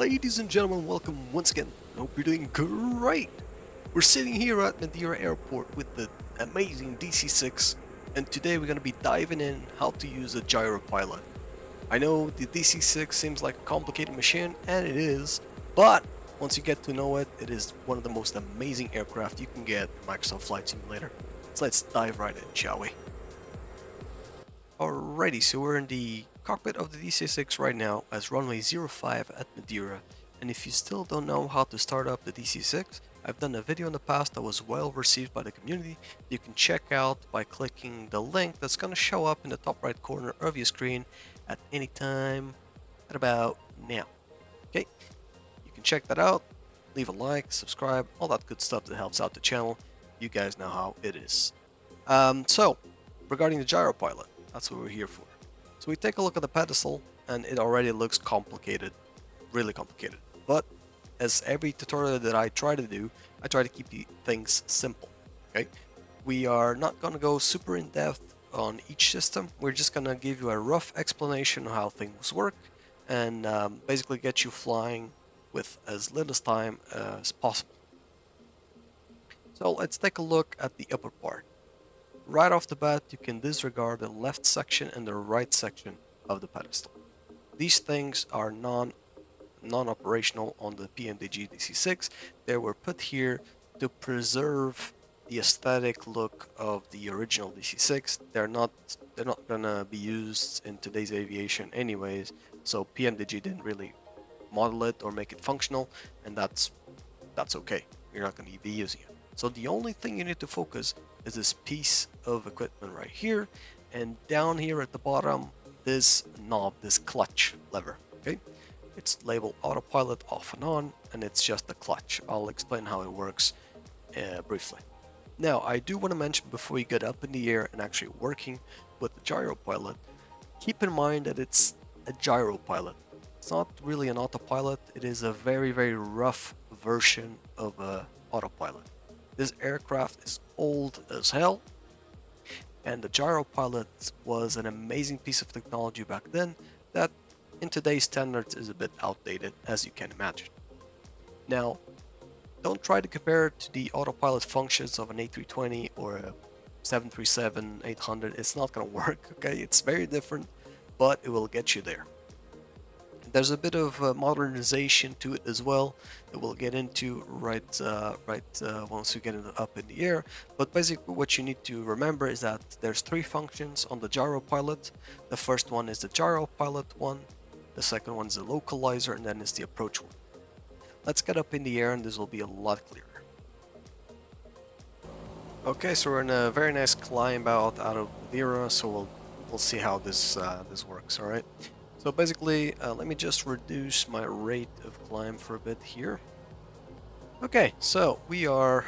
Ladies and gentlemen, welcome once again. I hope you're doing great. We're sitting here at Madeira Airport with the amazing DC6, and today we're going to be diving in how to use a Gyro Pilot. I know the DC6 seems like a complicated machine, and it is, but once you get to know it, it is one of the most amazing aircraft you can get in Microsoft Flight Simulator. So let's dive right in, shall we? Alrighty, so we're in the cockpit of the DC6 right now as runway 05 at Madeira, and if you still don't know how to start up the DC6, I've done a video in the past that was well received by the community. You can check out by clicking the link that's going to show up in the top right corner of your screen at any time at about now. Okay, you can check that out, leave a like, subscribe, all that good stuff that helps out the channel. You guys know how it is. So, regarding the Gyro Pilot, that's what we're here for. So we take a look at the pedestal, and it already looks complicated, really complicated. But as every tutorial that I try to do, I try to keep things simple. Okay, we are not going to go super in depth on each system. We're just going to give you a rough explanation of how things work, and basically get you flying with as little time as possible. So let's take a look at the upper part. Right off the bat, you can disregard the left section and the right section of the pedestal. These things are non-operational on the PMDG DC-6. They were put here to preserve the aesthetic look of the original DC-6. They're not gonna be used in today's aviation anyways, so PMDG didn't really model it or make it functional, and that's okay. You're not gonna be using it. So the only thing you need to focus is this piece of equipment right here, and down here at the bottom, this knob, this clutch lever. Okay, it's labeled autopilot off and on, and it's just the clutch. I'll explain how it works briefly. Now, I do want to mention before you get up in the air and actually working with the Gyro Pilot, keep in mind that it's a Gyro Pilot. It's not really an autopilot. It is a very, very rough version of a autopilot. This aircraft is old as hell, and the Gyro Pilot was an amazing piece of technology back then that in today's standards is a bit outdated, as you can imagine. Now, don't try to compare it to the autopilot functions of an A320 or a 737-800. It's not going to work, okay? It's very different, but it will get you there. There's a bit of modernization to it as well that we'll get into right once we get up in the air. But basically what you need to remember is that there's three functions on the Gyro Pilot. The first one is the Gyro Pilot one, the second one is the localizer, and then is the approach one. Let's get up in the air and this will be a lot clearer. Okay, so we're in a very nice climb out of Madeira, so we'll see how this works, alright? So basically, let me just reduce my rate of climb for a bit here. Okay, so we are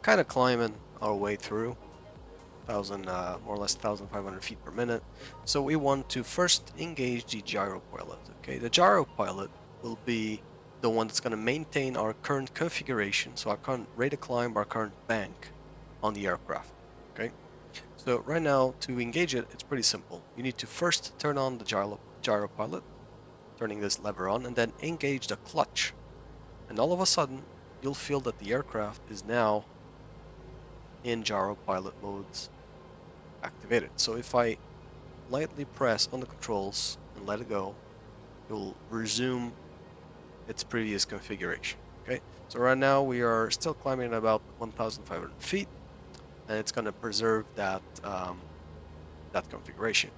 kind of climbing our way through, more or less 1,500 feet per minute. So we want to first engage the Gyro Pilot. Okay, the Gyro Pilot will be the one that's going to maintain our current configuration, so our current rate of climb, our current bank on the aircraft. Okay, so right now to engage it, it's pretty simple. You need to first turn on the Gyro Pilot, turning this lever on, and then engage the clutch, and all of a sudden you'll feel that the aircraft is now in Gyro Pilot modes activated. So if I lightly press on the controls and let it go, it will resume its previous configuration. Okay, so right now we are still climbing at about 1,500 feet, and it's going to preserve that that configuration.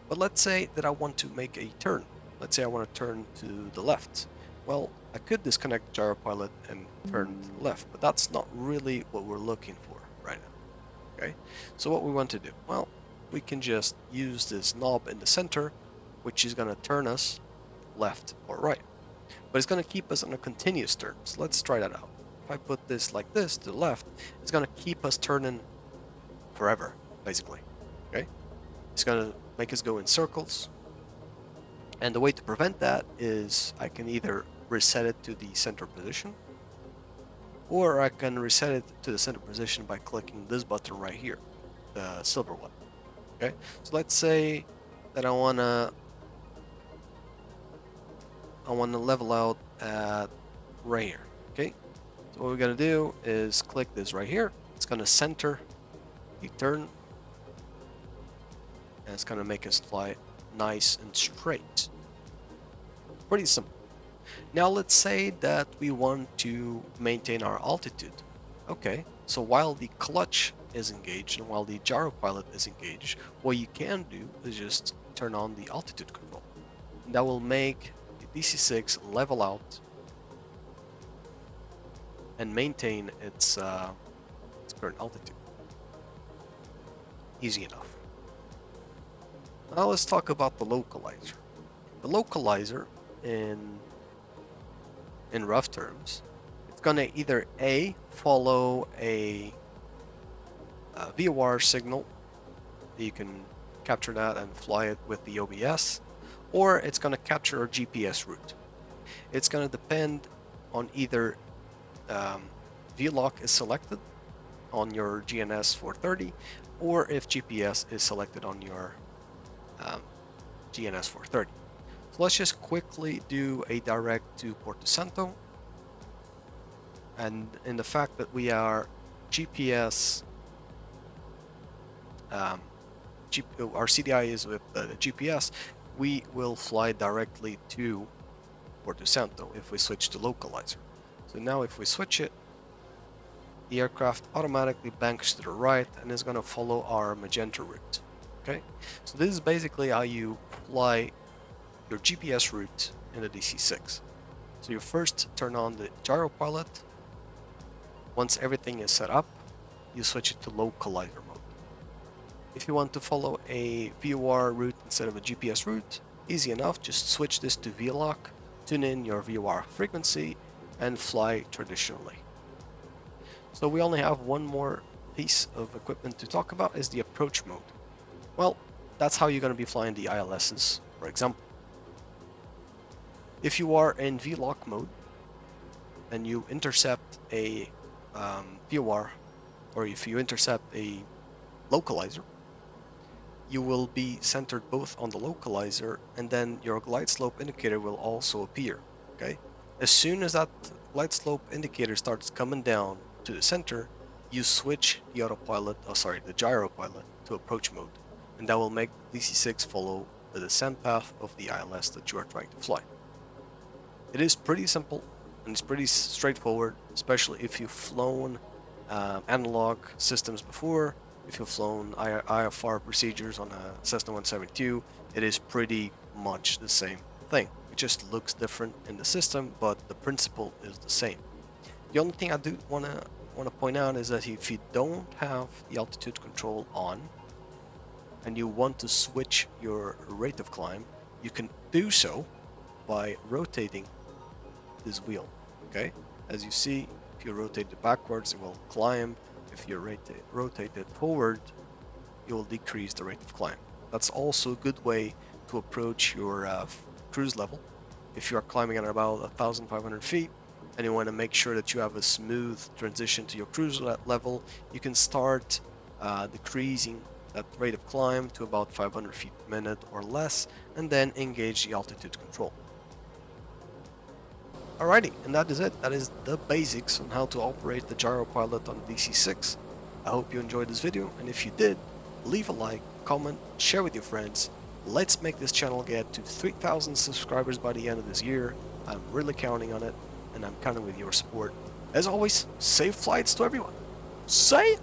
But let's say that I want to make a turn. Let's say I want to turn to the left. Well, I could disconnect the Gyro Pilot and turn to the left, but that's not really what we're looking for right now. Okay, so what we want to do? Well, we can just use this knob in the center, which is going to turn us left or right. But it's going to keep us on a continuous turn. So let's try that out. If I put this like this to the left, it's going to keep us turning forever, basically. Okay, it's going to make us go in circles, and the way to prevent that is I can either reset it to the center position, or I can reset it to the center position by clicking this button right here, the silver one. Okay, so let's say that I want to I want to level out at right here. Okay, so what we're gonna do is click this right here. It's gonna center the turn, and it's gonna make us fly nice and straight. Pretty simple. Now let's say that we want to maintain our altitude. Okay, so while the clutch is engaged and while the gyro pilot is engaged, what you can do is just turn on the altitude control. And that will make the DC6 level out and maintain its current altitude. Easy enough. Now let's talk about the localizer. The localizer, in rough terms, it's gonna either A, follow a VOR signal, you can capture that and fly it with the OBS, or it's gonna capture a GPS route. It's gonna depend on either VLOC is selected on your GNS 430, or if GPS is selected on your GNS 430. So let's just quickly do a direct to Porto Santo. And in the fact that we are GPS, our CDI is with the GPS, we will fly directly to Porto Santo if we switch to localizer. So now if we switch it, the aircraft automatically banks to the right and is going to follow our magenta route. Okay, so this is basically how you fly your GPS route in the DC6. So you first turn on the gyro pilot. Once everything is set up, you switch it to localizer mode. If you want to follow a VOR route instead of a GPS route, easy enough, just switch this to VLOC, tune in your VOR frequency, and fly traditionally. So we only have one more piece of equipment to talk about, is the approach mode. Well, that's how you're going to be flying the ILSs, for example. If you are in VLOC mode and you intercept a VOR, or if you intercept a localizer, you will be centered both on the localizer, and then your glide slope indicator will also appear. Okay, as soon as that glide slope indicator starts coming down to the center, you switch the the gyro pilot to approach mode, and that will make DC6 follow the descent path of the ILS that you are trying to fly. It is pretty simple and it's pretty straightforward, especially if you've flown analog systems before. If you've flown IFR procedures on a Cessna 172, it is pretty much the same thing. It just looks different in the system, but the principle is the same. The only thing I do want to point out is that if you don't have the altitude control on and you want to switch your rate of climb, you can do so by rotating this wheel. Okay, as you see, if you rotate it backwards, it will climb. If you rotate it forward, you will decrease the rate of climb. That's also a good way to approach your cruise level. If you are climbing at about 1,500 feet and you want to make sure that you have a smooth transition to your cruise level, you can start decreasing that rate of climb to about 500 feet per minute or less, and then engage the altitude control. Alrighty, and that is it. That is the basics on how to operate the Gyro Pilot on DC6. I hope you enjoyed this video, and if you did, leave a like, comment, share with your friends. Let's make this channel get to 3,000 subscribers by the end of this year. I'm really counting on it, and I'm counting with your support. As always, safe flights to everyone. See ya!